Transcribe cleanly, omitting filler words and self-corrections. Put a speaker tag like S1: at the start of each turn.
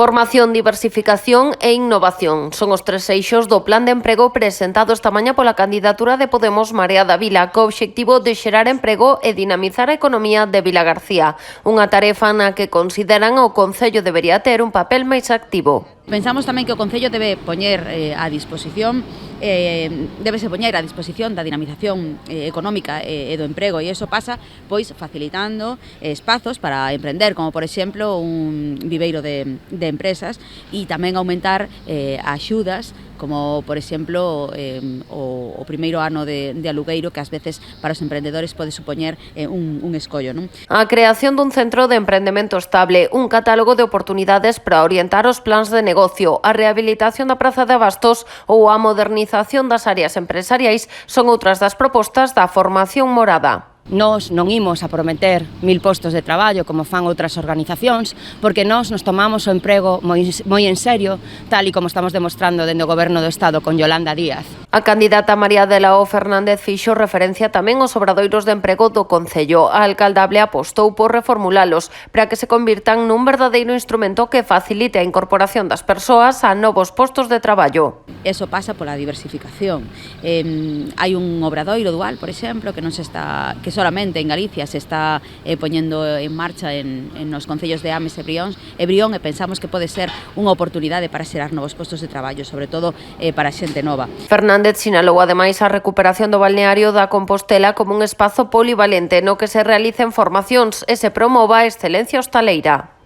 S1: Formación, diversificación e innovación son os tres eixos do Plan de Emprego presentado esta mañá pola candidatura de Podemos Marea da Vila, co obxectivo de xerar emprego e dinamizar a economía de Vilagarcía, unha tarefa na que consideran o Concello debería ter un papel máis activo.
S2: Pensamos tamén que o Concello debe poñer a disposición da dinamización económica e do emprego, e iso pasa pois facilitando espazos para emprender, como por exemplo un viveiro de empresas, e tamén aumentar axudas, como por exemplo o primeiro ano de alugueiro, que ás veces para os emprendedores pode supoñer un escollo, non?
S1: A creación dun centro de emprendemento estable, un catálogo de oportunidades para orientar os plans de negocio, a rehabilitación da Praza de Abastos ou a modernización das áreas empresariais son outras das propostas da formación morada.
S3: Nós non imos a prometer 1000 postos de traballo como fan outras organizacións, porque nós nos tomamos o emprego moi en serio, tal e como estamos demostrando dende o Goberno do Estado con Yolanda Díaz.
S1: A candidata María de la O Fernández fixo referencia tamén aos obradoiros de emprego do Concello. A alcaldable apostou por reformulalos para que se convirtan nun verdadeiro instrumento que facilite a incorporación das persoas a novos postos de traballo.
S2: Eso pasa pola diversificación. Hai un obradoiro dual, por exemplo, que solamente en Galicia se está poñendo en marcha nos concellos de Ames e Brión, e pensamos que pode ser unha oportunidade para xerar novos postos de traballo, sobre todo para a xente nova.
S1: Fernández sinalou ademais a recuperación do balneario da Compostela como un espazo polivalente no que se realicen formacións e se promova a excelencia hostaleira.